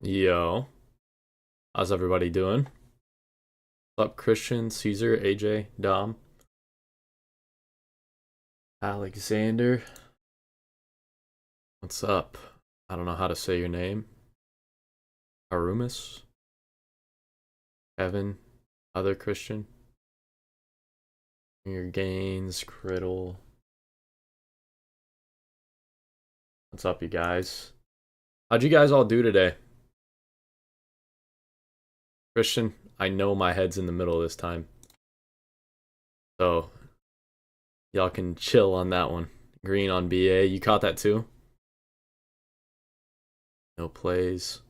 Yo, how's everybody doing? What's up, Christian, Caesar, AJ, Dom, Alexander? What's up? I don't know how to say your name. Arumus, Evan, other Christian, your gains, Criddle. What's up, you guys? How'd you guys all do today? Christian, I know my head's in the middle this time, so y'all can chill on that one. Green on BA, you caught that too? No plays.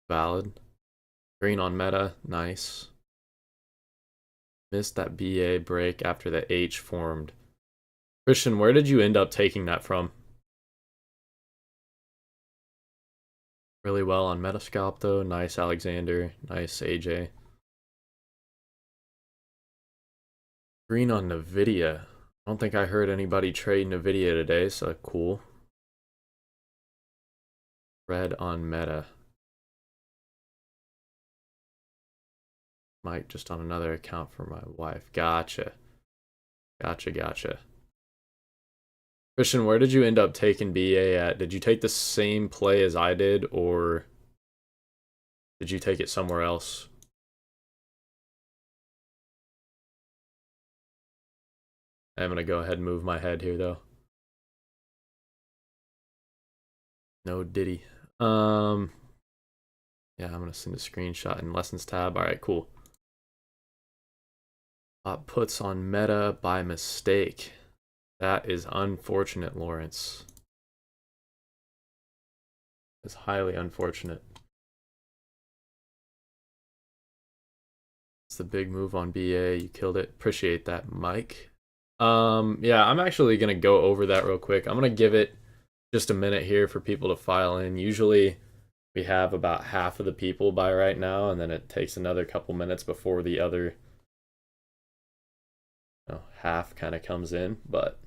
Valid. Green on meta, nice. Missed that BA break after the H formed. Christian, where did you end up taking that from? Really well on Metascalp though. Nice Alexander. Nice AJ. Green on Nvidia. I don't think I heard anybody trade Nvidia today, so cool. Red on Meta. Mike just on another account for my wife. Gotcha. Gotcha. Christian, where did you end up taking BA at? Did you take the same play as I did, or did you take it somewhere else? I'm gonna go ahead and move my head here though. No Diddy. Yeah, I'm gonna send a screenshot in lessons tab. Alright, cool. Puts on meta by mistake. That is unfortunate, Lawrence. It's highly unfortunate. It's the big move on BA. You killed it. Appreciate that, Mike. Yeah, I'm actually gonna go over that real quick. I'm gonna give it just a minute here for people to file in. Usually we have about half of the people by right now, and then it takes another couple minutes before the other half kind of comes in, but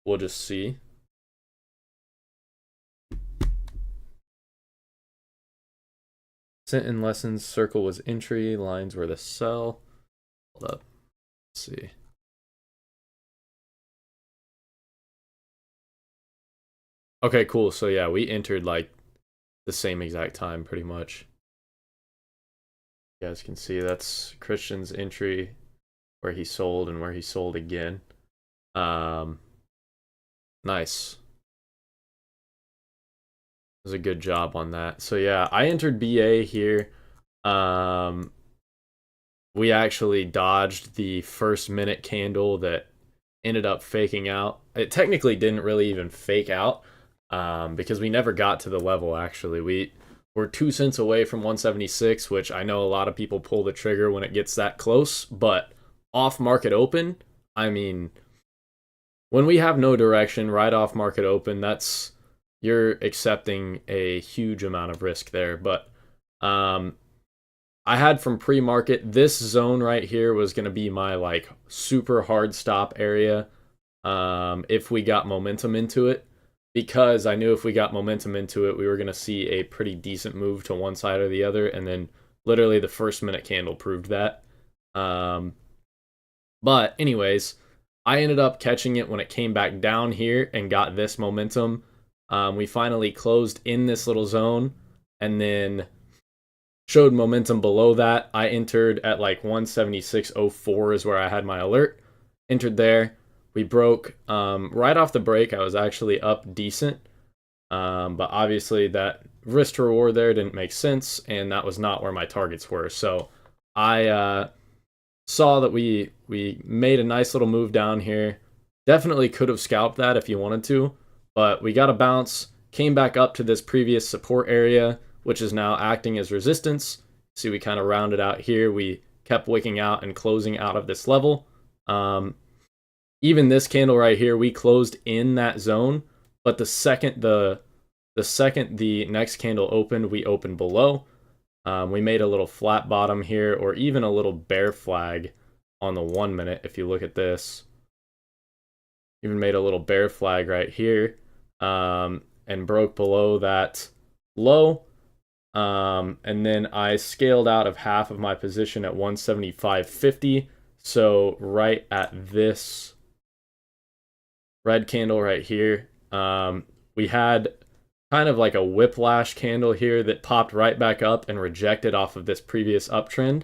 we'll just see. Sent in lessons, circle was entry, lines were the sell. Hold up. Let's see. Okay, cool. So yeah, we entered like the same exact time pretty much. You guys can see that's Christian's entry where he sold and where he sold again. Nice. It was a good job on that. So yeah, I entered BA here. We actually dodged the first minute candle that ended up faking out. It technically didn't really even fake out because we never got to the level, actually. We were 2 cents away from 176, which I know a lot of people pull the trigger when it gets that close, but off market open, I mean, when we have no direction right off market open, you're accepting a huge amount of risk there. But I had from pre-market, this zone right here was going to be my like super hard stop area if we got momentum into it, because I knew if we got momentum into it, we were going to see a pretty decent move to one side or the other, and then literally the first minute candle proved that. But anyways, I ended up catching it when it came back down here and got this momentum. We finally closed in this little zone and then showed momentum below that. I entered at like 176.04 is where I had my alert. Entered there. We broke right off the break. I was actually up decent. But obviously that risk to reward there didn't make sense, and that was not where my targets were. So I saw that we made a nice little move down here. Definitely could have scalped that if you wanted to, but we got a bounce, came back up to this previous support area, which is now acting as resistance. See, we kind of rounded out here. We kept wicking out and closing out of this level. Even this candle right here, we closed in that zone, but the second the next candle opened, we opened below. We made a little flat bottom here, or even a little bear flag on the 1 minute. If you look at this, even made a little bear flag right here, and broke below that low. And then I scaled out of half of my position at 175.50. So right at this red candle right here, we had kind of like a whiplash candle here that popped right back up and rejected off of this previous uptrend.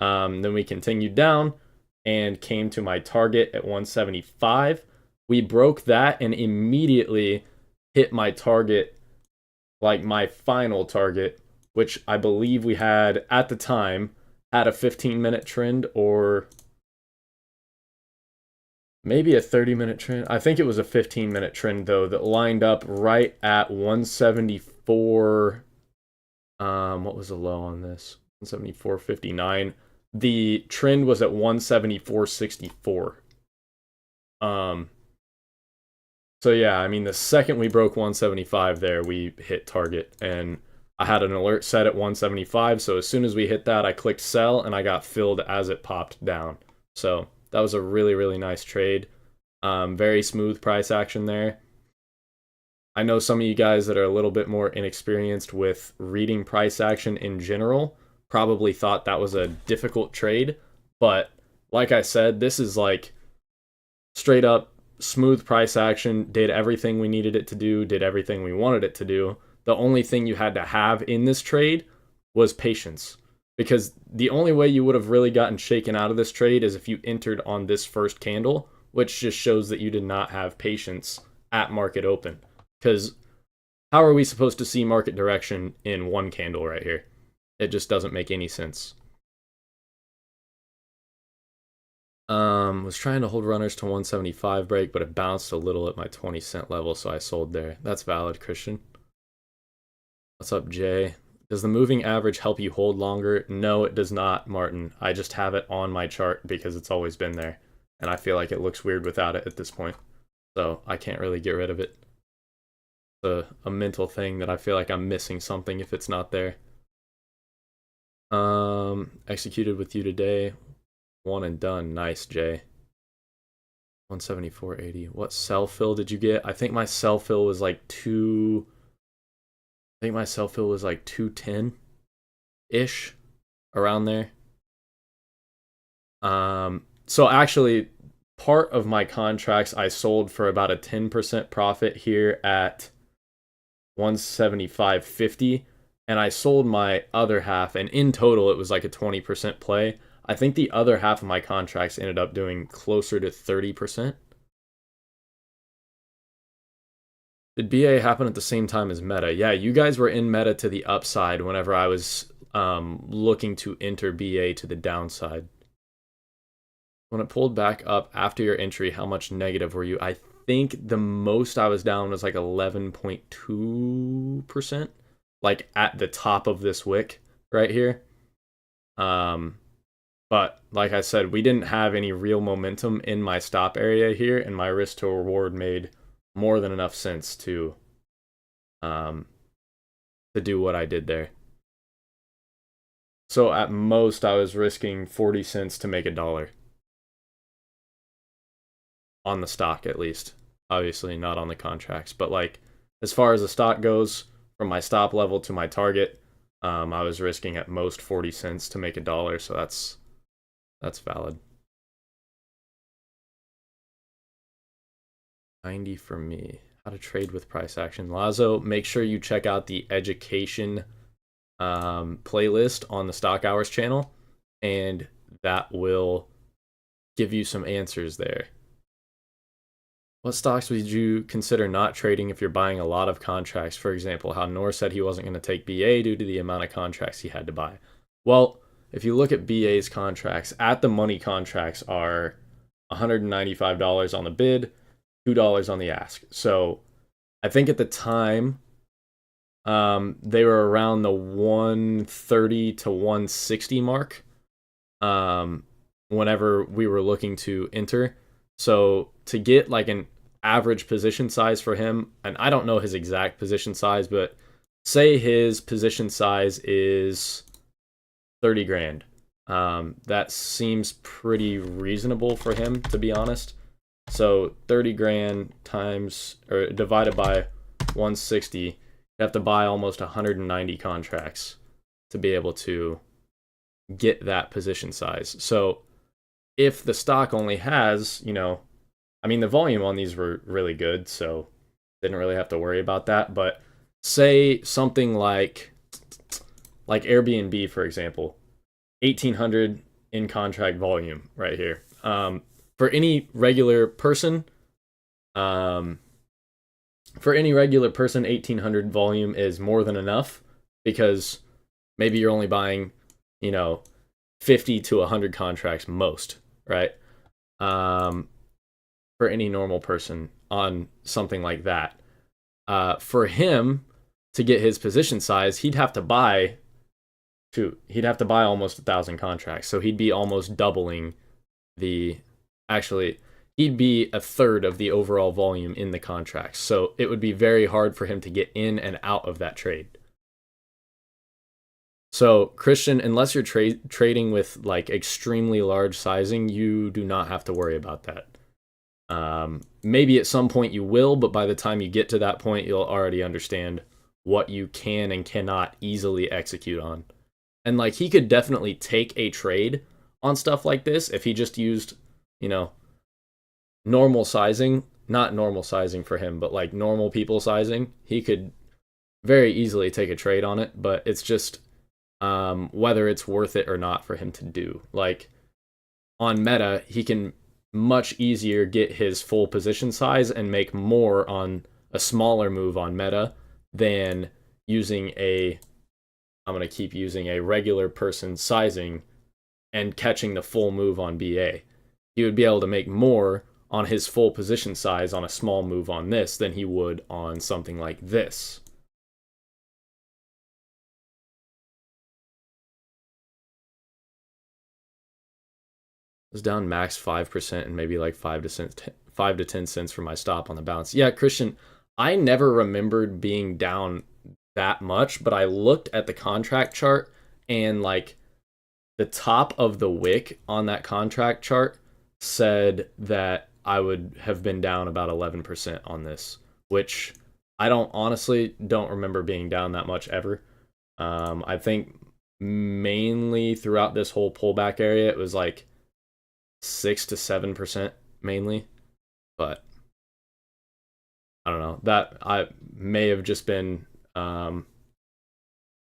Then we continued down and came to my target at 175. We broke that and immediately hit my target, like my final target, which I believe we had at the time had a 15-minute trend or maybe a 30-minute trend. I think it was a 15-minute trend though that lined up right at 174. What was the low on this? 174.59. The trend was at 174.64. So yeah, I mean, the second we broke 175 there, we hit target, and I had an alert set at 175, so as soon as we hit that, I clicked sell, and I got filled as it popped down. So that was a really, really nice trade. Very smooth price action there. I know some of you guys that are a little bit more inexperienced with reading price action in general probably thought that was a difficult trade, but like I said, this is like straight up smooth price action, did everything we needed it to do, did everything we wanted it to do. The only thing you had to have in this trade was patience, because the only way you would have really gotten shaken out of this trade is if you entered on this first candle, which just shows that you did not have patience at market open. Because how are we supposed to see market direction in one candle right here? It just doesn't make any sense. Was trying to hold runners to 175 break, but it bounced a little at my 20-cent level, so I sold there. That's valid, Christian. What's up, Jay? Does the moving average help you hold longer? No, it does not, Martin. I just have it on my chart because it's always been there, and I feel like it looks weird without it at this point, so I can't really get rid of it. It's a mental thing that I feel like I'm missing something if it's not there. Executed with you today. One and done. Nice, Jay. 174.80. What sell fill did you get? I think my sell fill was like 210-ish, around there. So actually, part of my contracts I sold for about a 10% profit here at 175.50, and I sold my other half, and in total it was like a 20% play. I think the other half of my contracts ended up doing closer to 30%. Did BA happen at the same time as Meta? Yeah, you guys were in Meta to the upside whenever I was looking to enter BA to the downside. When it pulled back up after your entry, how much negative were you? I think the most I was down was like 11.2%, like at the top of this wick right here. But like I said, we didn't have any real momentum in my stop area here, and my risk to reward made more than enough sense to do what I did there. So at most, I was risking 40 cents to make $1. On the stock, at least. Obviously, not on the contracts. But like, as far as the stock goes, from my stop level to my target, I was risking at most 40 cents to make $1, so that's valid. 90 for me. How to trade with price action. Lazo, make sure you check out the education playlist on the Stock Hours channel, and that will give you some answers there. What stocks would you consider not trading if you're buying a lot of contracts? For example, how Noor said he wasn't going to take BA due to the amount of contracts he had to buy. Well, if you look at BA's contracts, at the money contracts are $195 on the bid, $2 on the ask. So I think at the time, they were around the 130 to 160 mark whenever we were looking to enter. So to get like an average position size for him, and I don't know his exact position size, but say his position size is 30 grand. That seems pretty reasonable for him, to be honest. So 30 grand times or divided by 160 You have to buy almost 190 contracts to be able to get that position size. So if the stock only has, I mean, the volume on these were really good, so didn't really have to worry about that. But say something like Airbnb, for example, 1,800 in contract volume right here. For any regular person, 1,800 volume is more than enough, because maybe you're only buying, 50 to 100 contracts most, right? For any normal person on something like that. For him to get his position size, he'd have to buy almost 1,000 contracts. So he'd be almost doubling he'd be a third of the overall volume in the contracts. So it would be very hard for him to get in and out of that trade. So Christian, unless you're trading with like extremely large sizing, you do not have to worry about that. Maybe at some point you will, but by the time you get to that point, you'll already understand what you can and cannot easily execute on. And like, he could definitely take a trade on stuff like this if he just used, normal sizing, not normal sizing for him, but like normal people sizing. He could very easily take a trade on it, but it's just whether it's worth it or not for him to do. Like on meta, he can much easier get his full position size and make more on a smaller move on meta than using I'm going to keep using a regular person sizing and catching the full move on BA. He would be able to make more on his full position size on a small move on this than he would on something like this. Was down max 5% and maybe like 5 to 10 cents for my stop on the bounce. Yeah, Christian, I never remembered being down that much, but I looked at the contract chart, and like the top of the wick on that contract chart said that I would have been down about 11% on this, which I honestly don't remember being down that much ever. I think mainly throughout this whole pullback area, it was like 6 to 7% mainly, but I don't know. That I may have just been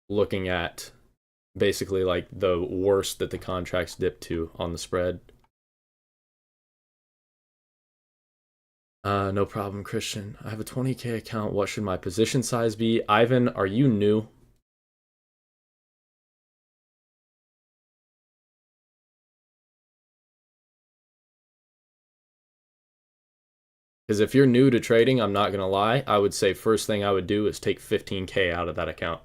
looking at basically like the worst that the contracts dipped to on the spread. No problem, Christian. I have a 20K account. What should my position size be? Ivan, are you new? Because if you're new to trading, I'm not going to lie, I would say first thing I would do is take 15K out of that account.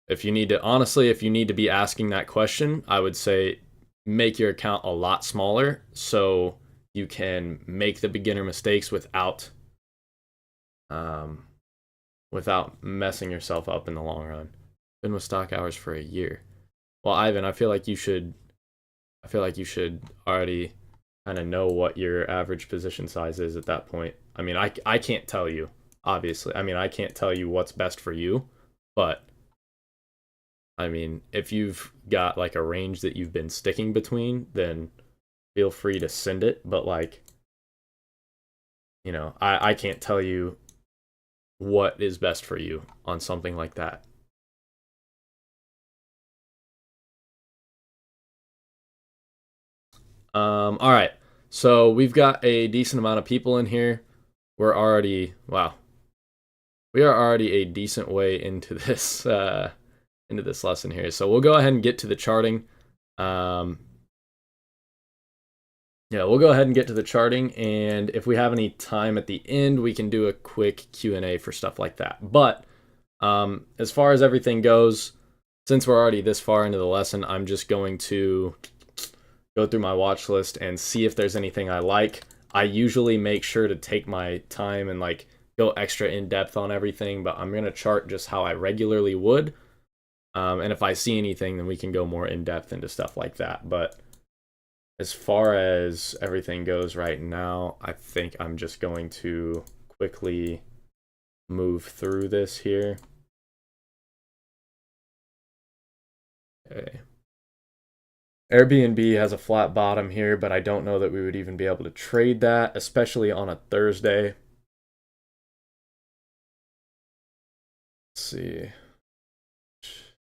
If you need to be asking that question, I would say make your account a lot smaller so you can make the beginner mistakes without messing yourself up in the long run. Been with stock hours for a year. Well, Ivan, I feel like you should already kind of know what your average position size is at that point. I mean, I can't tell you, obviously. I mean, I can't tell you what's best for you, but I mean, if you've got like a range that you've been sticking between, then feel free to send it. But like, I can't tell you what is best for you on something like that. All right. So we've got a decent amount of people in here. We are already a decent way into this lesson here. So we'll go ahead and get to the charting. We'll go ahead and get to the charting, and if we have any time at the end, we can do a quick Q&A for stuff like that. But as far as everything goes, since we're already this far into the lesson, I'm just going to go through my watch list and see if there's anything I like. I usually make sure to take my time and like go extra in depth on everything, but I'm going to chart just how I regularly would. And if I see anything, then we can go more in depth into stuff like that. But as far as everything goes right now, I think I'm just going to quickly move through this here. Okay. Airbnb has a flat bottom here, but I don't know that we would even be able to trade that, especially on a Thursday. Let's see.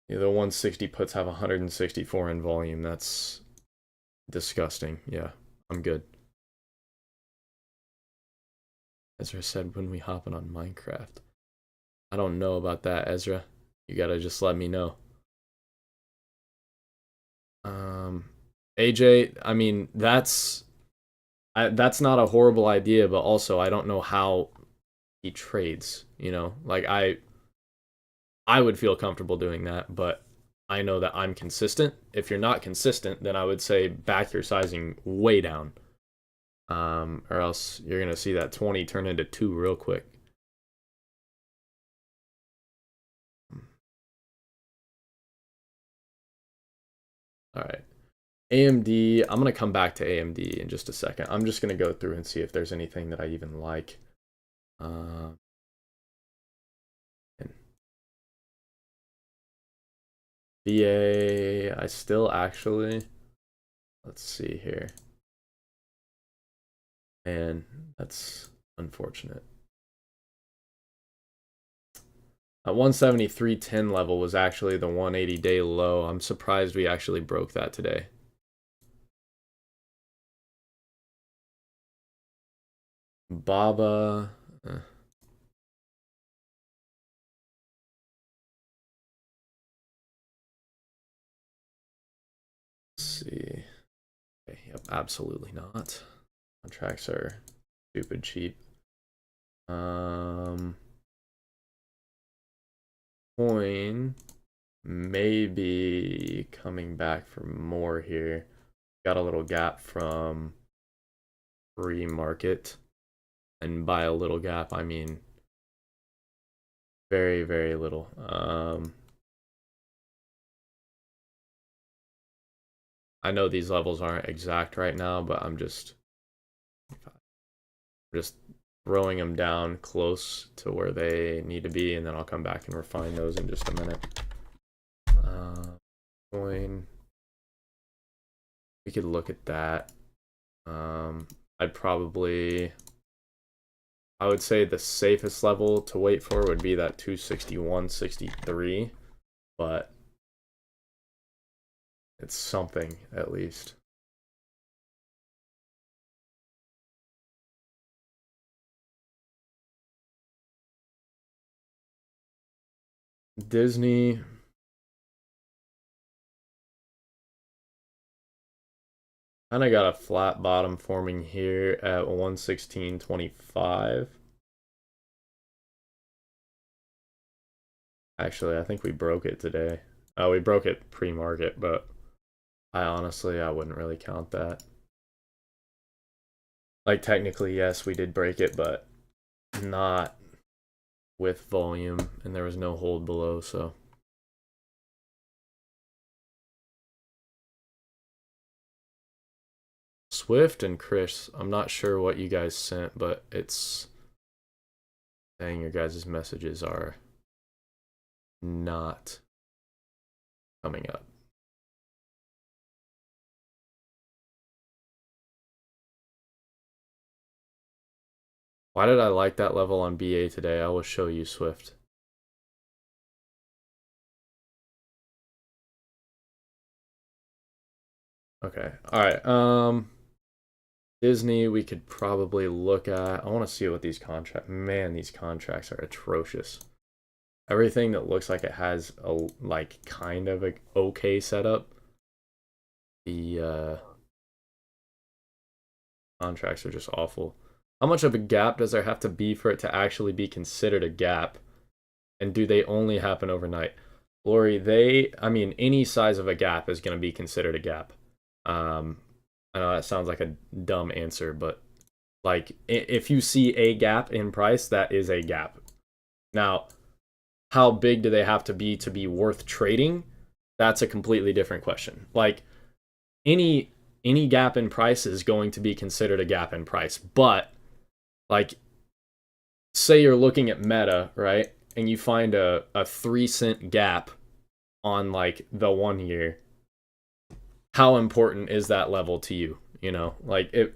Yeah, the 160 puts have 164 in volume. That's disgusting. Yeah, I'm good. Ezra said when we hopping on Minecraft. I don't know about that, Ezra. You gotta just let me know. AJ, I mean, that's not a horrible idea, but also I don't know how he trades, you know? Like I would feel comfortable doing that, but I know that I'm consistent. If you're not consistent, then I would say back your sizing way down. Or else you're gonna see that 20 turn into 2 real quick. All right. AMD, I'm going to come back to AMD in just a second. I'm just going to go through and see if there's anything that I even like. VA, I still actually, let's see here. And that's unfortunate. At 173.10 level was actually the 180-day low. I'm surprised we actually broke that today. Baba. Let's see. Okay, yep, absolutely not. Contracts are stupid cheap. Coin may be coming back for more here. Got a little gap from pre-market. And by a little gap, I mean very, very little. I know these levels aren't exact right now, but I'm just throwing them down close to where they need to be, and then I'll come back and refine those in just a minute. Coin. We could look at that. I'd probably, I would say the safest level to wait for would be that 261.63, but it's something at least. Disney. Kind of got a flat bottom forming here at 116.25. Actually, I think we broke it today. We broke it pre-market, but I wouldn't really count that. Like, technically, yes, we did break it, but not with volume, and there was no hold below, so. Swift and Chris, I'm not sure what you guys sent, but it's saying your guys' messages are not coming up. Why did I like that level on BA today? I will show you, Swift. Okay. All right. Disney, we could probably look at. I want to see what these contracts. Man, these contracts are atrocious. Everything that looks like it has a like kind of a okay setup. The contracts are just awful. How much of a gap does there have to be for it to actually be considered a gap? And do they only happen overnight? Lori, I mean, any size of a gap is going to be considered a gap. I know that sounds like a dumb answer, but like if you see a gap in price, that is a gap. Now, how big do they have to be worth trading? That's a completely different question. Like any gap in price is going to be considered a gap in price, but like say you're looking at Meta, right? And you find a 3 cent gap on like the 1 year. How important is that level to you? You know, like it,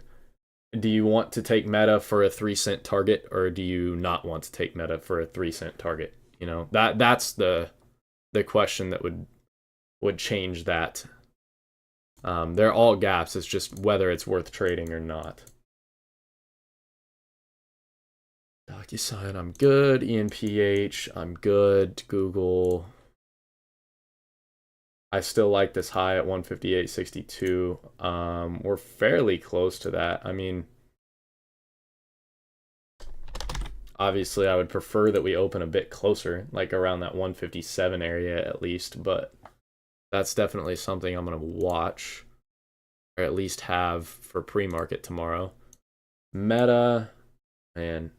do you want to take Meta for a 3 cent target, or do you not want to take Meta for a 3 cent target? You know, that's the question that would change that. They're all gaps. It's just whether it's worth trading or not. DocuSign, I'm good. ENPH, I'm good. Google, I still like this high at 158.62. We're fairly close to that. I mean, obviously, I would prefer that we open a bit closer, like around that 157 area at least, but that's definitely something I'm going to watch, or at least have for pre-market tomorrow. Meta, man,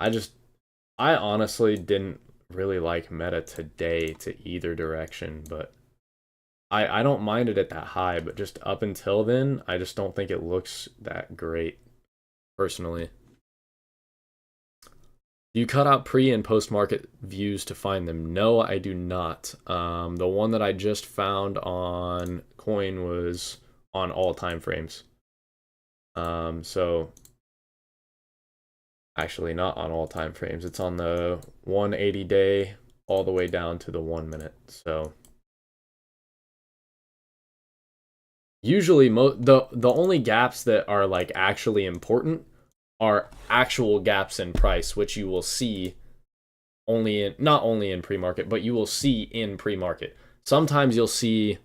I honestly didn't really like Meta today to either direction, but I don't mind it at that high, but just up until then, I just don't think it looks that great, personally. Do you cut out pre and post market views to find them? No, I do not. The one that I just found on Coin was on all time frames. So actually not on all time frames. It's on the 180 day all the way down to the 1 minute. So usually the only gaps that are like actually important are actual gaps in price, which you will see only in, not only in pre-market, but you will see in pre-market. Sometimes you'll see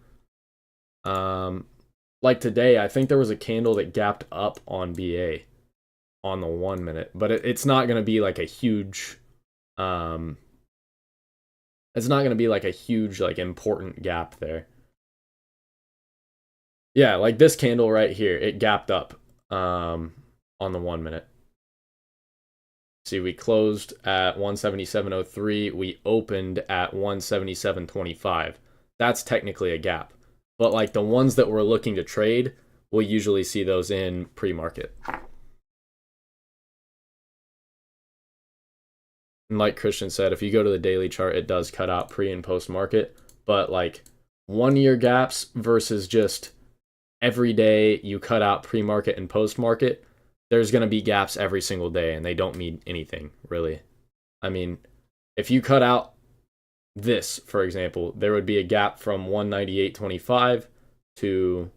like today, I think there was a candle that gapped up on BA on the 1 minute, but it's not going to be like a huge it's not going to be like a huge like important gap there. Yeah, like this candle right here, it gapped up on the 1 minute. See, we closed at 177.03. We opened at 177.25. That's technically a gap. But like the ones that we're looking to trade, we'll usually see those in pre-market. And like Christian said, if you go to the daily chart, it does cut out pre and post market. But like 1 year gaps versus just every day you cut out pre-market and post-market, there's going to be gaps every single day, and they don't mean anything, really. I mean, if you cut out this, for example, there would be a gap from 198.25 to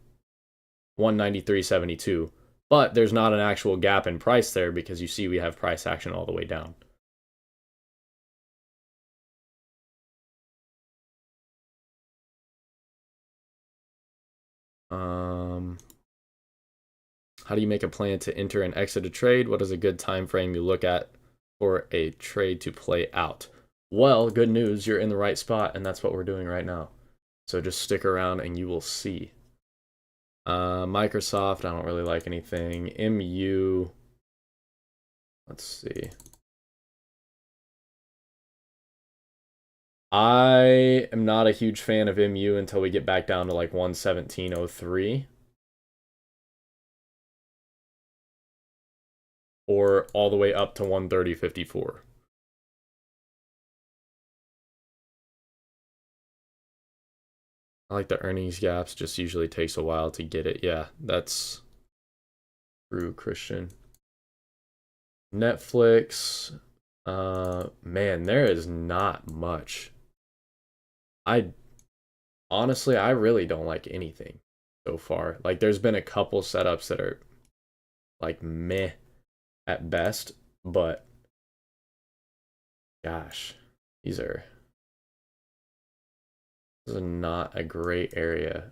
193.72. But there's not an actual gap in price there because you see we have price action all the way down. How do you make a plan to enter and exit a trade? What is a good time frame you look at for a trade to play out? Well, good news, you're in the right spot, and that's what we're doing right now. So just stick around and you will see. Microsoft, I don't really like anything. MU, let's see. I am not a huge fan of MU until we get back down to like 117.03. Or all the way up to 130.54. I like the earnings gaps, just usually takes a while to get it. Yeah, that's true, Christian. Netflix, man, there is not much. I honestly, I really don't like anything so far. Like, there's been a couple setups that are like meh at best, but gosh, this is not a great area.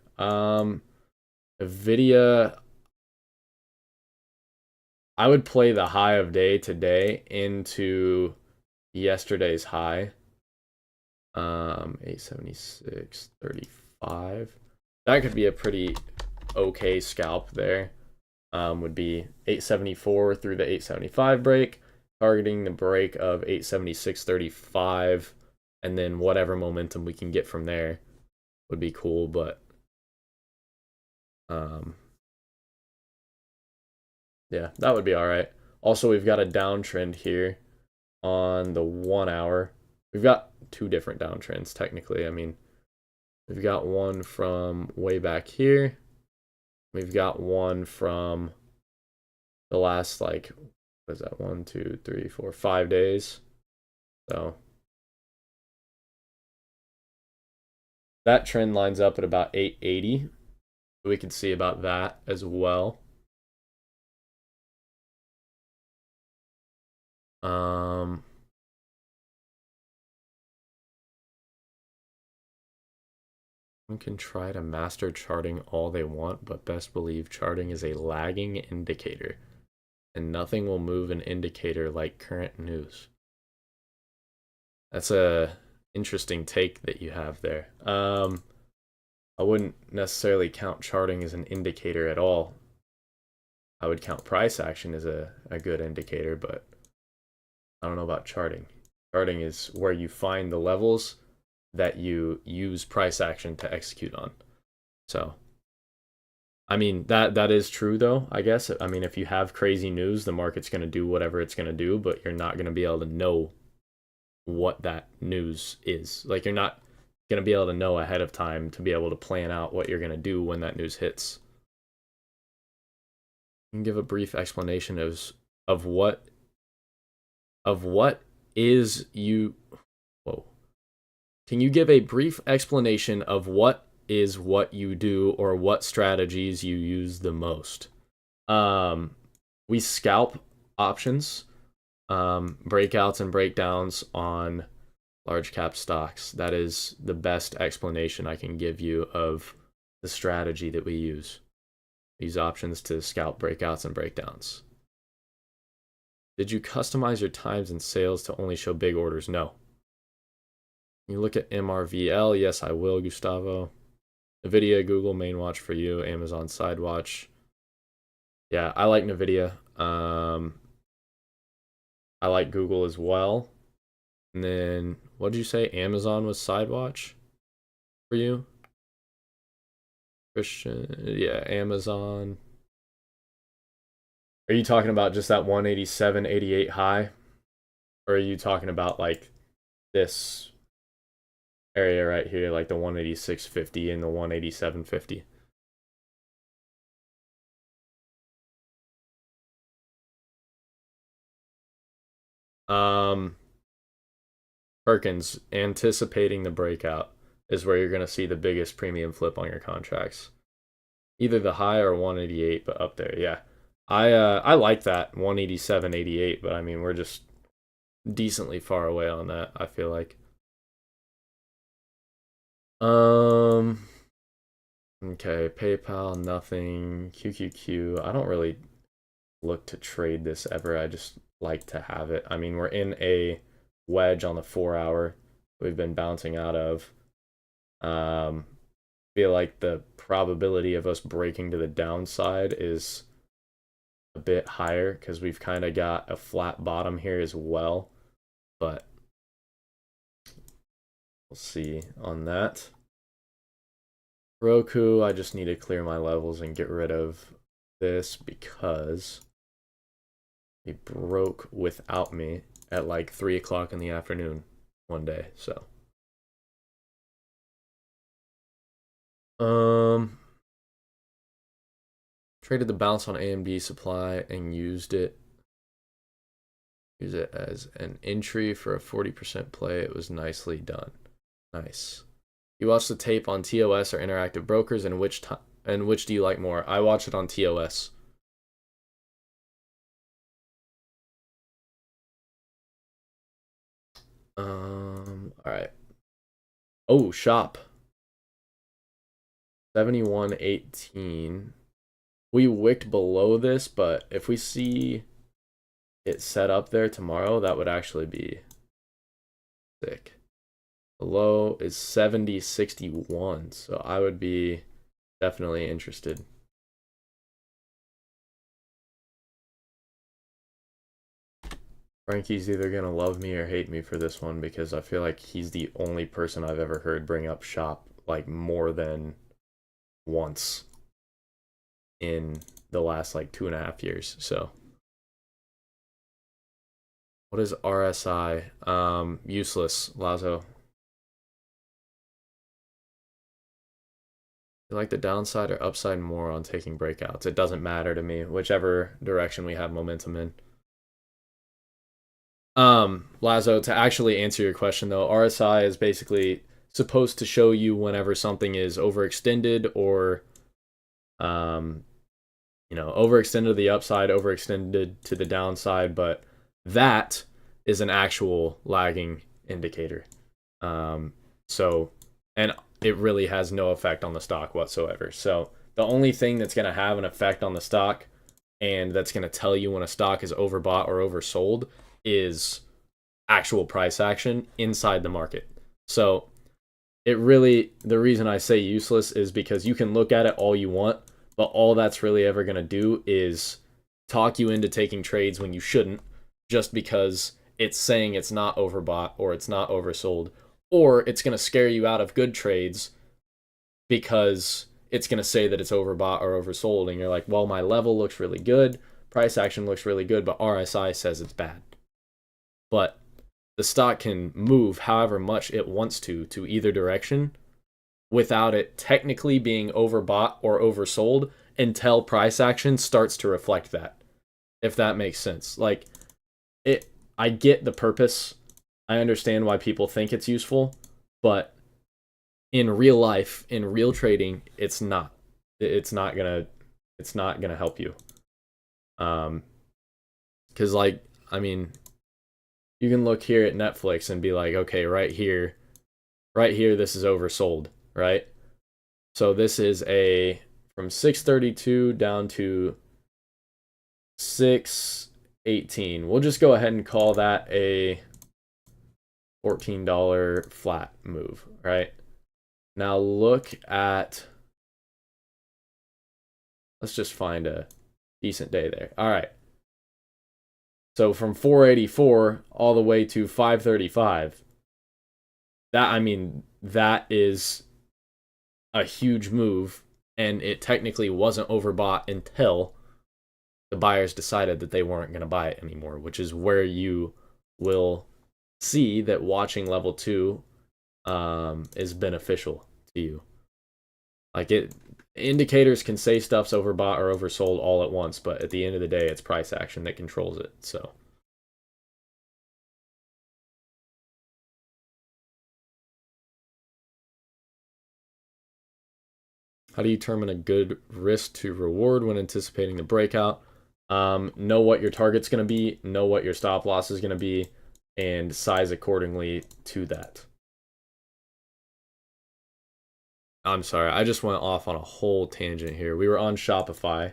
Nvidia, I would play the high of day today into yesterday's high. 876.35. That could be a pretty okay scalp there. Would be 874 through the 875 break, targeting the break of 876.35, and then whatever momentum we can get from there would be cool. But yeah, that would be all right. Also, we've got a downtrend here on the 1 hour. We've got two different downtrends, technically. I mean, we've got one from way back here. We've got one from the last, like, what is that? 1, 2, 3, 4, 5 days. So that trend lines up at about 880. We can see about that as well. One can try to master charting all they want, but best believe charting is a lagging indicator, and nothing will move an indicator like current news. That's a interesting take that you have there. I wouldn't necessarily count charting as an indicator at all. I would count price action as a good indicator, but I don't know about charting. Charting is where you find the levels that you use price action to execute on. So, I mean, that is true though, I guess. I mean, if you have crazy news, the market's going to do whatever it's going to do, but you're not going to be able to know what that news is. Like, you're not going to be able to know ahead of time to be able to plan out what you're going to do when that news hits. You can give a brief explanation of what is you whoa. Can you give a brief explanation of what is what you do or what strategies you use the most? We scalp options, breakouts and breakdowns on large cap stocks. That is the best explanation I can give you of the strategy that we use. We use options to scalp breakouts and breakdowns. Did you customize your times and sales to only show big orders? No. You look at MRVL. Yes, I will, Gustavo. NVIDIA, Google, main watch for you. Amazon, side watch. Yeah, I like NVIDIA. I like Google as well. And then, what did you say? Amazon was side watch for you? Christian, yeah, Amazon. Are you talking about just that 187.88 high? Or are you talking about like this area right here, like the 186.50 and the 187.50? Perkins, anticipating the breakout is where you're going to see the biggest premium flip on your contracts. Either the high or 188, but up there, yeah. I like that 187.88, but I mean, we're just decently far away on that, I feel like. Okay, PayPal, nothing. QQQ, I don't really look to trade this ever. I just like to have it. I mean, we're in a wedge on the 4 hour we've been bouncing out of. Feel like the probability of us breaking to the downside is a bit higher because we've kind of got a flat bottom here as well, but we'll see on that. Roku, I just need to clear my levels and get rid of this because it broke without me at like 3 o'clock in the afternoon one day. So traded the bounce on AMD supply and use it as an entry for a 40% play. It was nicely done. Nice. You watch the tape on TOS or Interactive Brokers, and which do you like more? I watch it on TOS. All right. Oh, shop. 71.18. We wicked below this, but if we see it set up there tomorrow, that would actually be sick. The low is 70.61, so I would be definitely interested. Frankie's either gonna love me or hate me for this one because I feel like he's the only person I've ever heard bring up shop like more than once in the last like 2.5 years. So What is RSI? Useless, Lazo. You like the downside or upside more on taking breakouts? It doesn't matter to me, whichever direction we have momentum in. Lazo, to actually answer your question though, RSI is basically supposed to show you whenever something is overextended or overextended to the upside, overextended to the downside, but that is an actual lagging indicator. So, and it really has no effect on the stock whatsoever. So the only thing that's going to have an effect on the stock and that's going to tell you when a stock is overbought or oversold is actual price action inside the market. So it really, the reason I say useless is because you can look at it all you want, but all that's really ever going to do is talk you into taking trades when you shouldn't, just because it's saying it's not overbought or it's not oversold, or it's going to scare you out of good trades because it's going to say that it's overbought or oversold, and you're like, well, my level looks really good, price action looks really good, but RSI says it's bad. But the stock can move however much it wants to either direction without it technically being overbought or oversold until price action starts to reflect that, if that makes sense. Like, I get the purpose. I understand why people think it's useful, but in real life, in real trading, it's not. It's not gonna help you. Because you can look here at Netflix and be like, okay, right here, this is oversold, right? So this is from 632 down to 618. We'll just go ahead and call that a $14 flat move, right? Now look at, let's just find a decent day there. All right. So from 484 all the way to 535, that is a huge move, and it technically wasn't overbought until the buyers decided that they weren't going to buy it anymore, which is where you will see that watching level 2 is beneficial to you. Like, indicators can say stuff's overbought or oversold all at once, but at the end of the day, it's price action that controls it. So how do you determine a good risk to reward when anticipating the breakout? Know what your target's going to be, know what your stop loss is going to be, and size accordingly to that. I'm sorry, I just went off on a whole tangent here. We were on Shopify.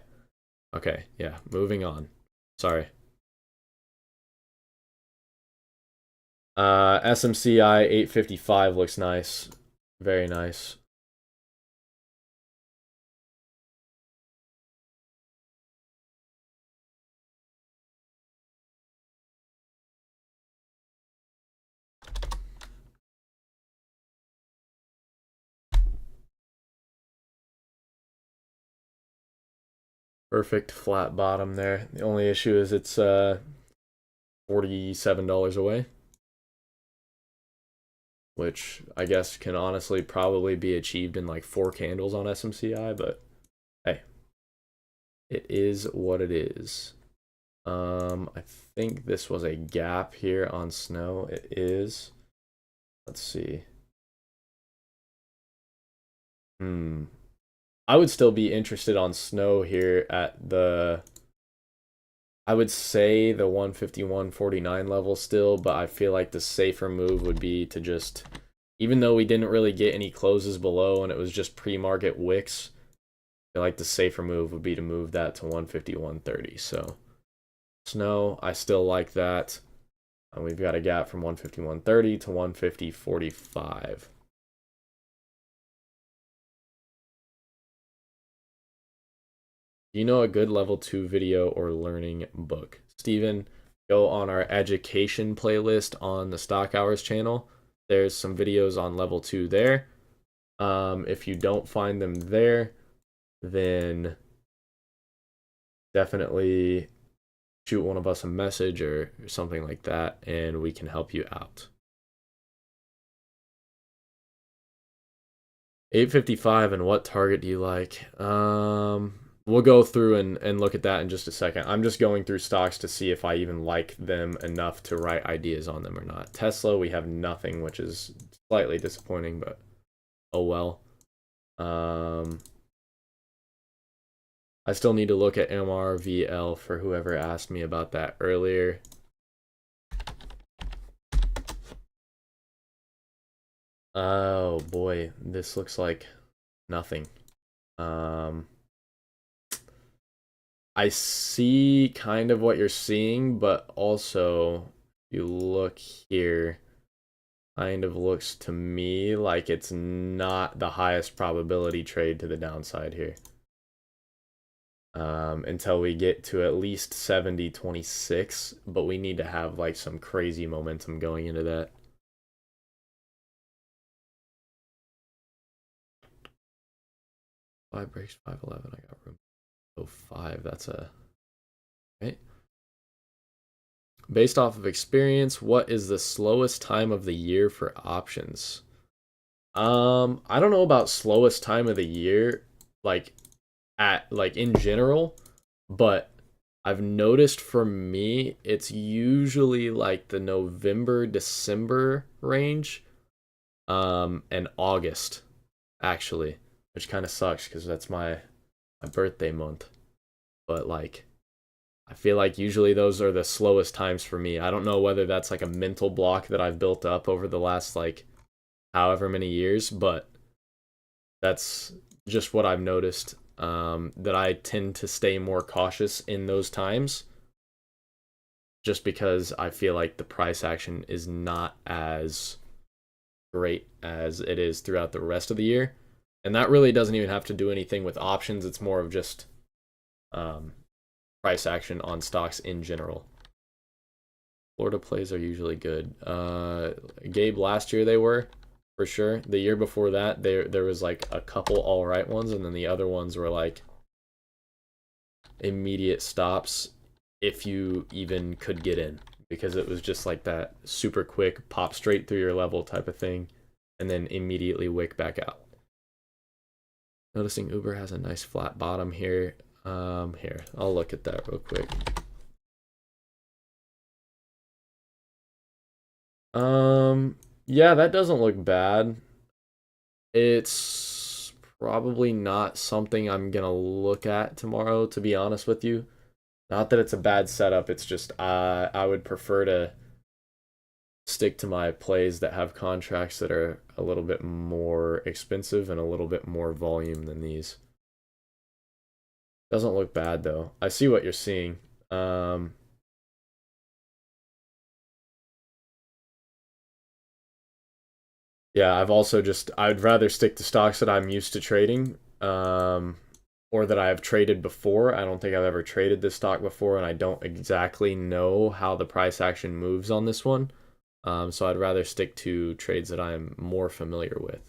Okay, yeah, moving on. Sorry. SMCI 855 looks nice. Very nice. Perfect flat bottom there. The only issue is it's $47 away, which I guess can honestly probably be achieved in like 4 candles on SMCI, but hey, it is what it is. I think this was a gap here on snow. It is. Let's see. I would still be interested on snow here at the, I would say the 151.49 level still, but I feel like the safer move would be to just, even though we didn't really get any closes below and it was just pre-market wicks, I feel like the safer move would be to move that to 151.30. So snow, I still like that. And we've got a gap from 151.30 to 150.45. Do you know a good level 2 video or learning book? Steven, go on our education playlist on the Stock Hours channel. There's some videos on level 2 there. If you don't find them there, then definitely shoot one of us a message or something like that, and we can help you out. 855, and what target do you like? We'll go through and look at that in just a second. I'm just going through stocks to see if I even like them enough to write ideas on them or not. Tesla, we have nothing, which is slightly disappointing, but oh well. I still need to look at MRVL for whoever asked me about that earlier. Oh boy, this looks like nothing. I see kind of what you're seeing, but also if you look here, kind of looks to me like it's not the highest probability trade to the downside here. Until we get to at least 70.26, but we need to have like some crazy momentum going into that. Five breaks, 511. I got room. Oh, 5. That's a right. Based off of experience, what is the slowest time of the year for options? I don't know about slowest time of the year, like in general, but I've noticed for me, it's usually like the November, December range, and August, actually, which kind of sucks because that's my birthday month. But like, I feel like usually those are the slowest times for me. I don't know whether that's like a mental block that I've built up over the last like however many years, but that's just what I've noticed. That I tend to stay more cautious in those times just because I feel like the price action is not as great as it is throughout the rest of the year. And that really doesn't even have to do anything with options. It's more of just price action on stocks in general. Florida plays are usually good. Gabe, last year they were, for sure. The year before that, there was like a couple all right ones, and then the other ones were like immediate stops if you even could get in, because it was just like that super quick pop straight through your level type of thing and then immediately wick back out. Noticing Uber has a nice flat bottom here. Here, I'll look at that real quick. Yeah, that doesn't look bad. It's probably not something I'm gonna look at tomorrow, to be honest with you. Not that it's a bad setup, it's just I would prefer to stick to my plays that have contracts that are a little bit more expensive and a little bit more volume than these. Doesn't look bad though. I see what you're seeing. Yeah, I'd rather stick to stocks that I'm used to trading, or that I have traded before. I don't think I've ever traded this stock before, and I don't exactly know how the price action moves on this one. So I'd rather stick to trades that I'm more familiar with.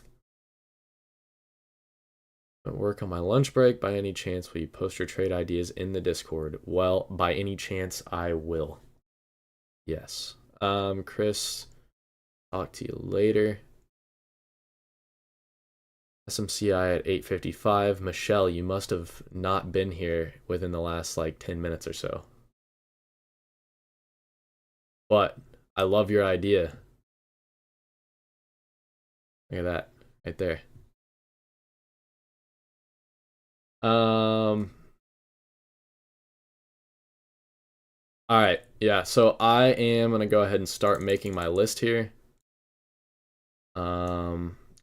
At work on my lunch break. By any chance, will you post your trade ideas in the Discord? Well, by any chance, I will. Yes. Chris, talk to you later. SMCI at 8:55. Michelle, you must have not been here within the last like 10 minutes or so. But I love your idea. Look at that right there. All right. Yeah, so I am going to go ahead and start making my list here.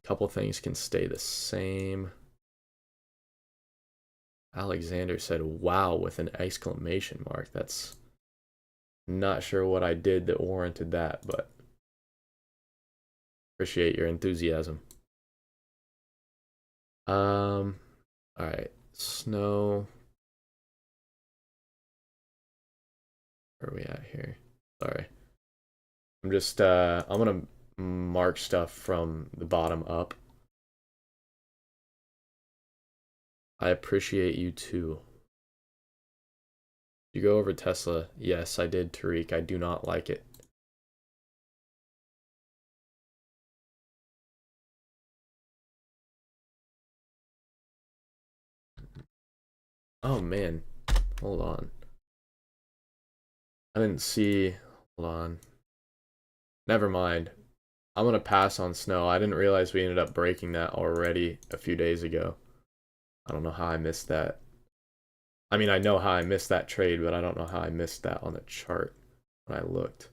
Couple things can stay the same. Alexander said, wow, with an exclamation mark. That's not sure what I did that warranted that, but appreciate your enthusiasm. All right. Snow. Where are we at here? Sorry. I'm gonna mark stuff from the bottom up. I appreciate you too. You go over Tesla? Yes, I did, Tariq. I do not like it. Oh man, hold on. I didn't see. Hold on. Never mind. I'm gonna pass on snow. I didn't realize we ended up breaking that already a few days ago. I don't know how I missed that. I mean, I know how I missed that trade, but I don't know how I missed that on the chart when I looked.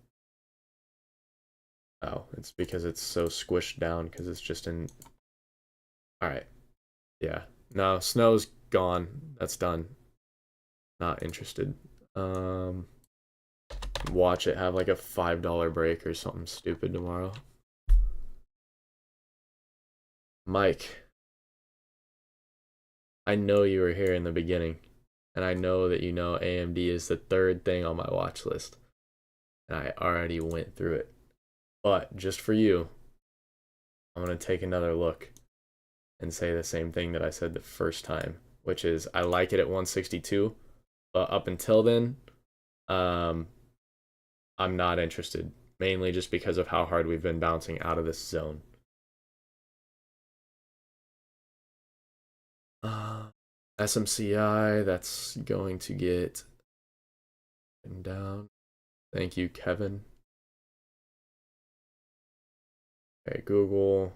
Oh, it's because it's so squished down because it's just in. All right. Yeah. No, snow's gone. That's done. Not interested. Um, Watch it have like a $5 break or something stupid tomorrow. Mike, I know you were here in the beginning, and I know that you know AMD is the third thing on my watch list, and I already went through it. But just for you, I'm gonna take another look and say the same thing that I said the first time, which is I like it at 162, but up until then, um, I'm not interested, mainly just because of how hard we've been bouncing out of this zone. SMCI, that's going to get down. Thank you, Kevin. Okay, Google.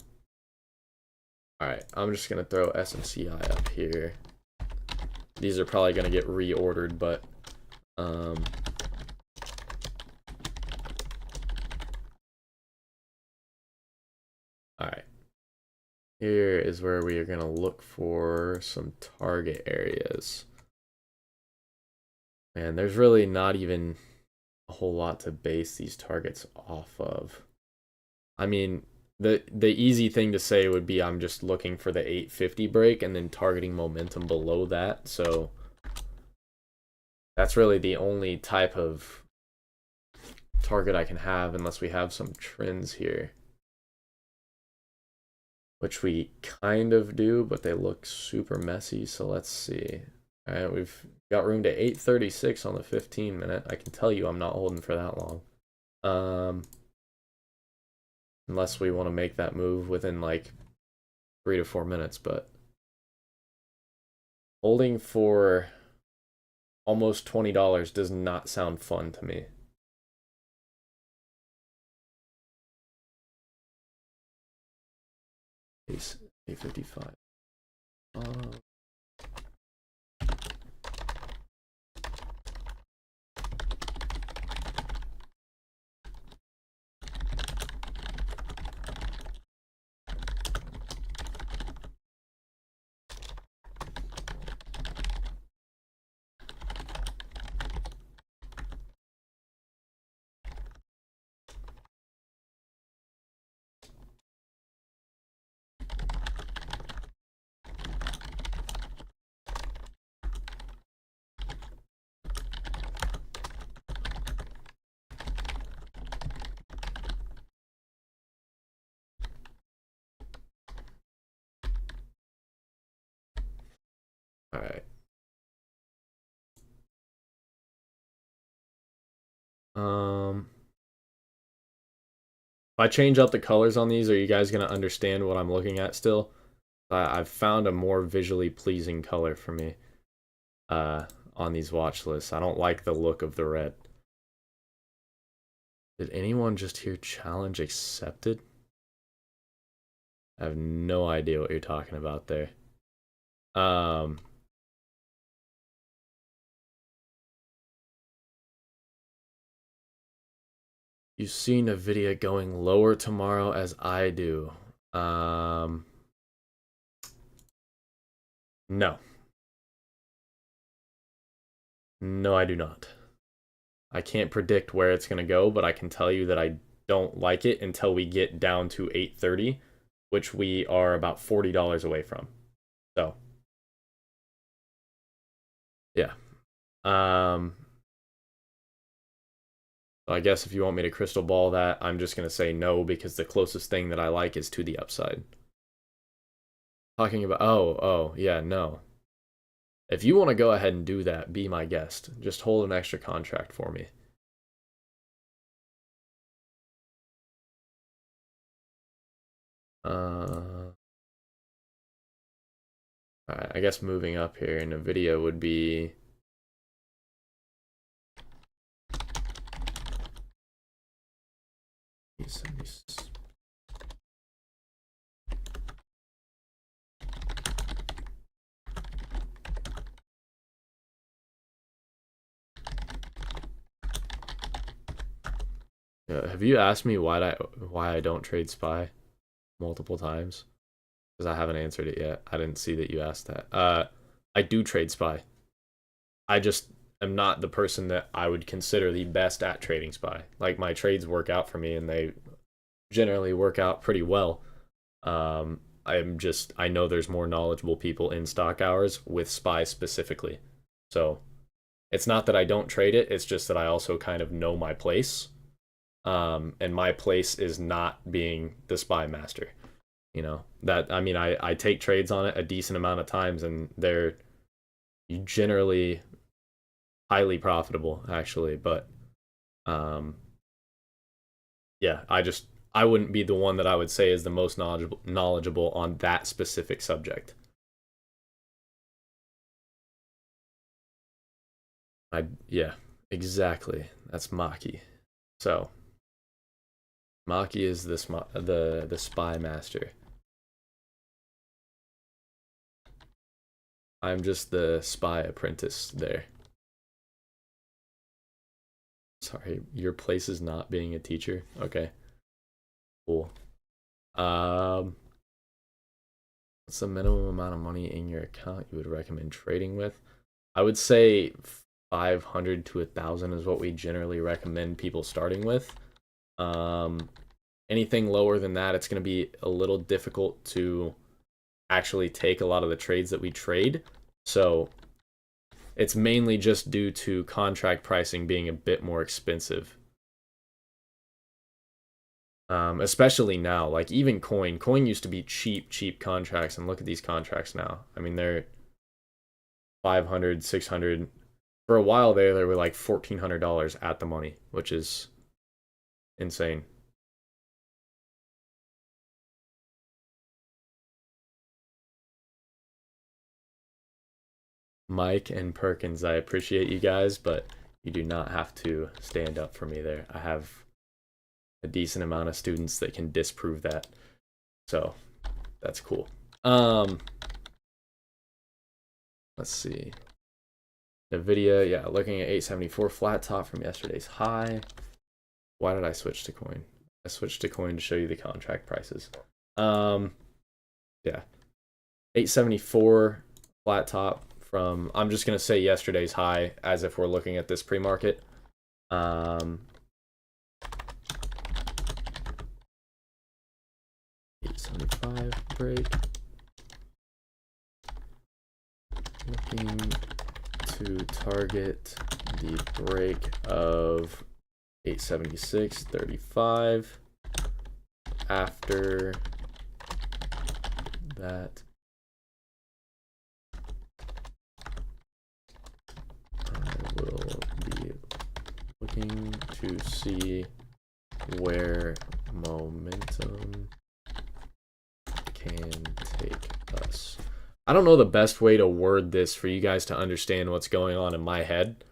All right, I'm just gonna throw SMCI up here. These are probably gonna get reordered, but all right. Here is where we are gonna look for some target areas. And there's really not even a whole lot to base these targets off of. I mean, the easy thing to say would be I'm just looking for the 850 break and then targeting momentum below that. So that's really the only type of target I can have unless we have some trends here, which we kind of do, but they look super messy. So let's see. All right, we've got room to 836 on the 15-minute. I can tell you I'm not holding for that long. Unless we want to make that move within like 3 to 4 minutes, but holding for almost $20 does not sound fun to me. Ace 855. All right. If I change up the colors on these, are you guys gonna understand what I'm looking at still? I've found a more visually pleasing color for me on these watch lists. I don't like the look of the red. Did anyone just hear challenge accepted? I have no idea what you're talking about there. You've seen a video going lower tomorrow as I do. No. No, I do not. I can't predict where it's going to go, but I can tell you that I don't like it until we get down to 830, which we are about $40 away from. So, yeah. I guess if you want me to crystal ball that, I'm just going to say no because the closest thing that I like is to the upside. Talking about, oh, yeah, no. If you want to go ahead and do that, be my guest. Just hold an extra contract for me. Alright, I guess moving up here in a video would be have you asked me why I don't trade SPY multiple times? Because I haven't answered it yet. I didn't see that you asked that. I do trade SPY. I just am not the person that I would consider the best at trading SPY. Like, my trades work out for me, and they generally work out pretty well. I know there's more knowledgeable people in stock hours with SPY specifically. So it's not that I don't trade it, it's just that I also kind of know my place. And my place is not being the SPY master. You know, that, I mean, I take trades on it a decent amount of times, and they're generally highly profitable, actually. But yeah, I wouldn't be the one that I would say is the most knowledgeable on that specific subject. Yeah, exactly. That's Maki. So Maki is the SPY master. I'm just the SPY apprentice there. Sorry, your place is not being a teacher. Okay, cool. What's the minimum amount of money in your account you would recommend trading with? I would say 500 to 1,000 is what we generally recommend people starting with. Anything lower than that, it's going to be a little difficult to actually take a lot of the trades that we trade. So it's mainly just due to contract pricing being a bit more expensive. Especially now, like even coin used to be cheap contracts, and look at these contracts now. I mean, they're 500, 600. For a while there, they were like $1,400 at the money, which is insane. Mike and Perkins, I appreciate you guys, but you do not have to stand up for me there. I have a decent amount of students that can disprove that. So that's cool. Let's see. Nvidia, yeah, looking at 874 flat top from yesterday's high. Why did I switch to coin? I switched to coin to show you the contract prices. Yeah. 874 flat top from, I'm just going to say yesterday's high as if we're looking at this pre-market. 875 break. Looking to target the break of 876.35. After that, I will be looking to see where momentum can take us. I don't know the best way to word this for you guys to understand what's going on in my head.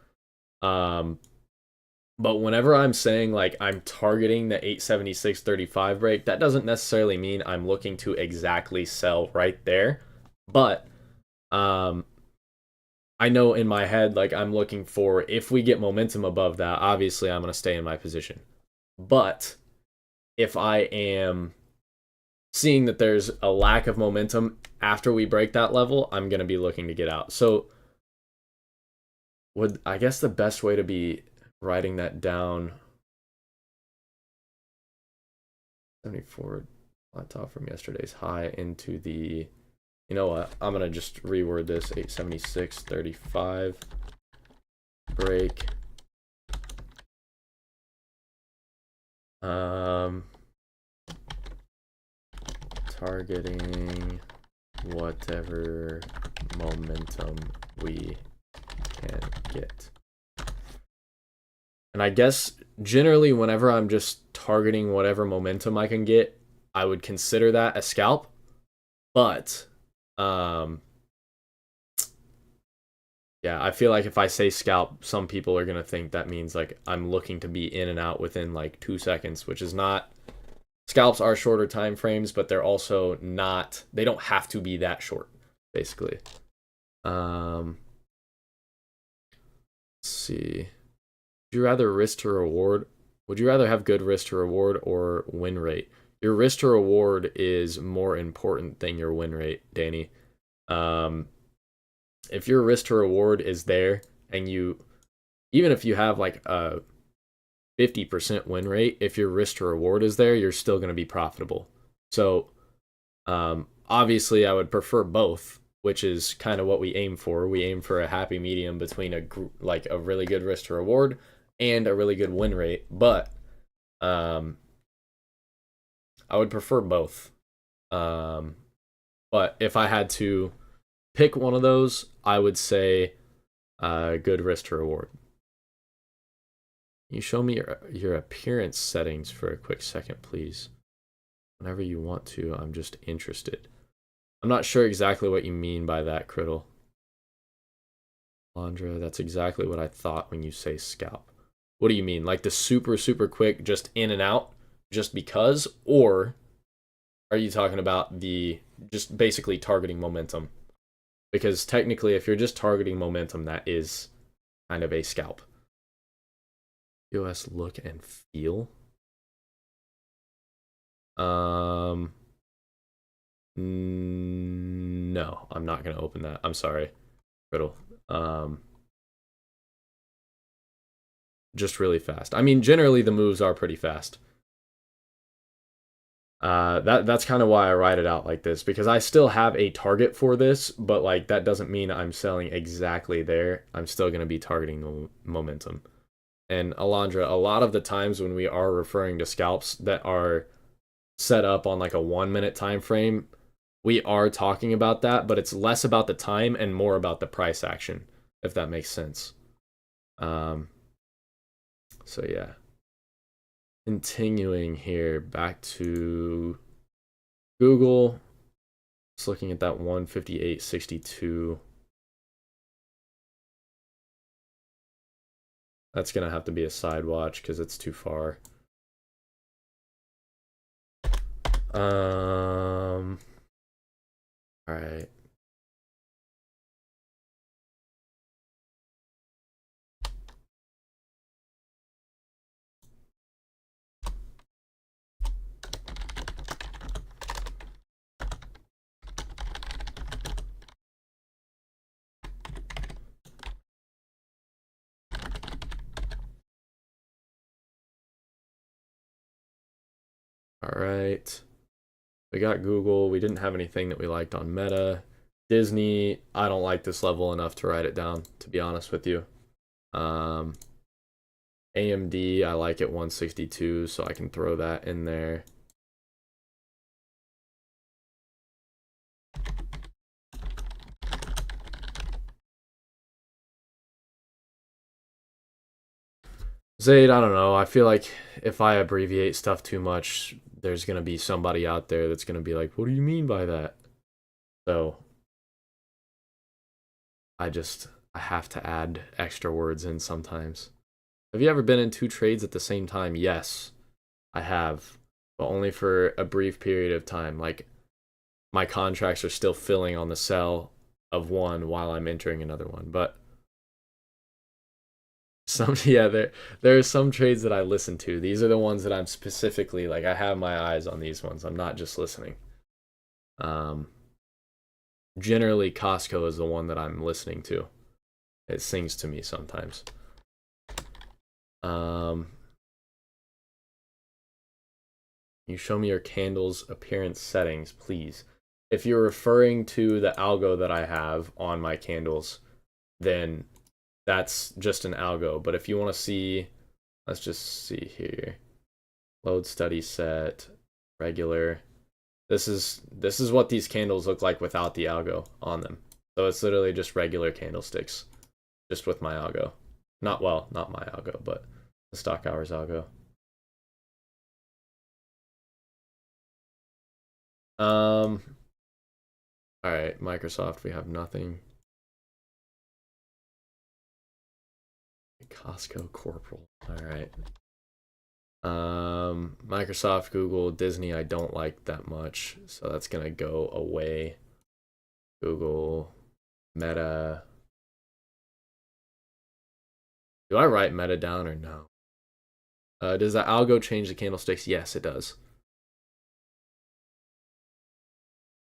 But whenever I'm saying like I'm targeting the 876.35 break, that doesn't necessarily mean I'm looking to exactly sell right there. But I know in my head, like I'm looking for, if we get momentum above that, obviously I'm going to stay in my position. But if I am seeing that there's a lack of momentum after we break that level, I'm going to be looking to get out. So I guess the best way to be writing that down, 74 flat top from yesterday's high into the, you know what, I'm going to just reword this, 876.35 break. Targeting whatever momentum we can get. And I guess generally whenever I'm just targeting whatever momentum I can get, I would consider that a scalp. But yeah, I feel like if I say scalp, some people are gonna think that means like I'm looking to be in and out within like 2 seconds, which is not. Scalps are shorter time frames, but they're also not. They don't have to be that short, basically. Let's see. Would you rather risk to reward? Would you rather have good risk to reward or win rate? Your risk to reward is more important than your win rate, Danny. If your risk to reward is there and you, even if you have like a 50% win rate, if your risk to reward is there, you're still going to be profitable. So obviously I would prefer both, which is kind of what we aim for. We aim for a happy medium between a really good risk to reward and a really good win rate, but I would prefer both. But if I had to pick one of those, I would say good risk to reward. You show me your appearance settings for a quick second, please. Whenever you want to, I'm just interested. I'm not sure exactly what you mean by that, Criddle. Landra, that's exactly what I thought when you say scalp. What do you mean? Like the super, super quick, just in and out, just because? Or are you talking about the just basically targeting momentum? Because technically, if you're just targeting momentum, that is kind of a scalp. POS look and feel. No, I'm not gonna open that. I'm sorry, Riddle. Just really fast. I mean, generally the moves are pretty fast. That's kind of why I write it out like this, because I still have a target for this, but like that doesn't mean I'm selling exactly there. I'm still gonna be targeting the momentum. And Alondra, a lot of the times when we are referring to scalps that are set up on like a 1 minute time frame, we are talking about that, but it's less about the time and more about the price action, if that makes sense. So yeah. Continuing here, back to Google. Just looking at that 158.62. That's gonna have to be a side watch because it's too far. All right. All right. We got Google. We didn't have anything that we liked on Meta. Disney, I don't like this level enough to write it down, to be honest with you. AMD, I like it 162, so I can throw that in there. Zayd, I don't know. I feel like if I abbreviate stuff too much, there's going to be somebody out there that's going to be like, what do you mean by that? So I have to add extra words in sometimes. Have you ever been in 2 trades at the same time? Yes, I have, but only for a brief period of time. Like my contracts are still filling on the sell of one while I'm entering another one. But there are some trades that I listen to. These are the ones that I'm specifically like I have my eyes on these ones. I'm not just listening. Generally Costco is the one that I'm listening to. It sings to me sometimes. You show me your candle's appearance settings, please. If you're referring to the algo that I have on my candles, then that's just an algo. But if you want to see, let's just see here. Load study set, regular. This is what these candles look like without the algo on them. So it's literally just regular candlesticks, just with my algo. Not my algo, but the stock hours algo. All right, Microsoft, we have nothing. Costco Corporal. All right. Microsoft, Google, Disney, I don't like that much, so that's gonna go away. Google, Meta. Do I write Meta down or no? Does the algo change the candlesticks? Yes, it does.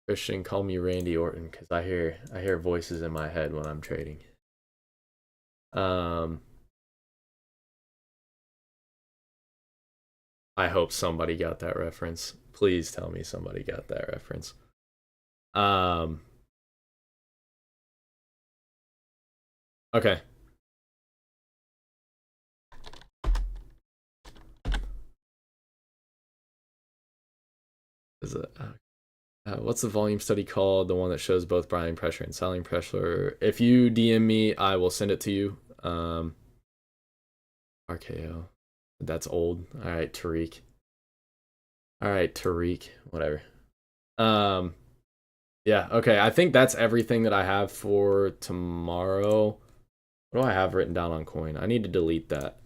Christian, call me Randy Orton because I hear voices in my head when I'm trading. I hope somebody got that reference. Please tell me somebody got that reference. Okay. Is it? What's the volume study called? The one that shows both buying pressure and selling pressure. If you DM me, I will send it to you. RKO. That's old. All right, Tariq. All right, Tariq. Whatever. Yeah, okay. I think that's everything that I have for tomorrow. What do I have written down on coin? I need to delete that.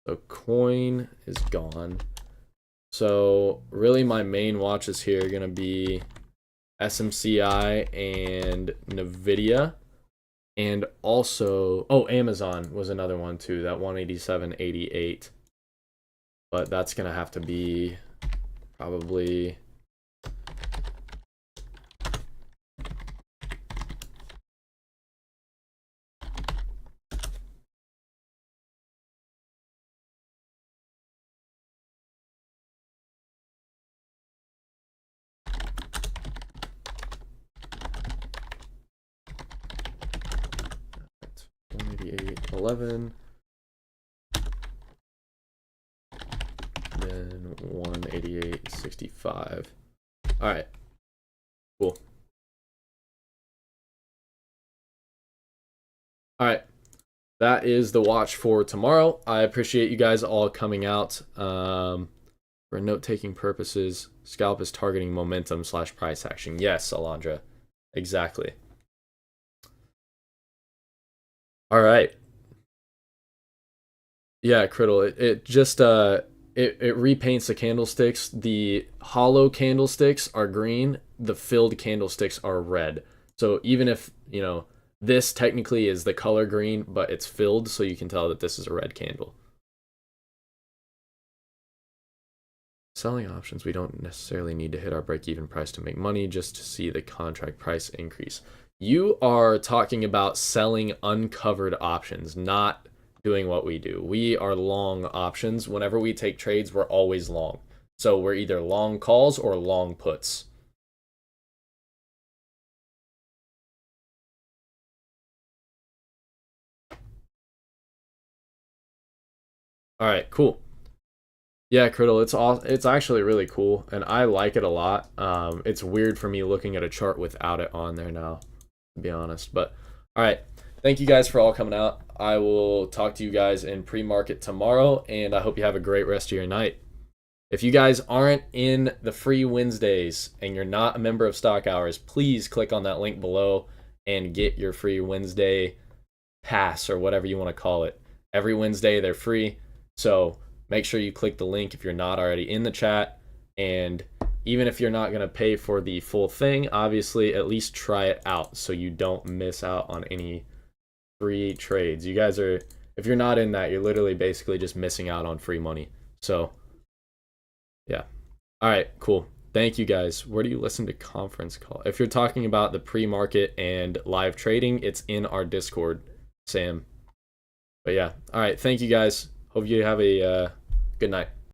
So coin is gone. So really my main watches here are going to be SMCI and NVIDIA. And also, oh, Amazon was another one too, that 187.88. But that's going to have to be probably... That's 188.11. Then 188.65. All right, cool. All right, that is the watch for tomorrow. I appreciate you guys all coming out. For note-taking purposes, scalp is targeting momentum / price action. Yes, Alondra, exactly. All right. Yeah, Criddle. It just it repaints the candlesticks. The hollow candlesticks are green. The filled candlesticks are red. So even if, you know, this technically is the color green, but it's filled, so you can tell that this is a red candle. Selling options, we don't necessarily need to hit our break-even price to make money, just to see the contract price increase. You are talking about selling uncovered options, not doing what we do. We are long options. Whenever we take trades, we're always long. So we're either long calls or long puts. All right, cool. Yeah, Criddle, it's actually really cool, and I like it a lot. It's weird for me looking at a chart without it on there now, to be honest. But all right, thank you guys for all coming out. I will talk to you guys in pre-market tomorrow, and I hope you have a great rest of your night. If you guys aren't in the free Wednesdays and you're not a member of Stock Hours, please click on that link below and get your free Wednesday pass or whatever you want to call it. Every Wednesday they're free, so make sure you click the link if you're not already in the chat. And even if you're not going to pay for the full thing, obviously at least try it out so you don't miss out on any free trades. You guys are, if you're not in that, you're literally basically just missing out on free money. So yeah. All right, cool. Thank you guys. Where do you listen to conference call? If you're talking about the pre-market and live trading, it's in our Discord, Sam. But yeah. All right, thank you guys. Hope you have a good night.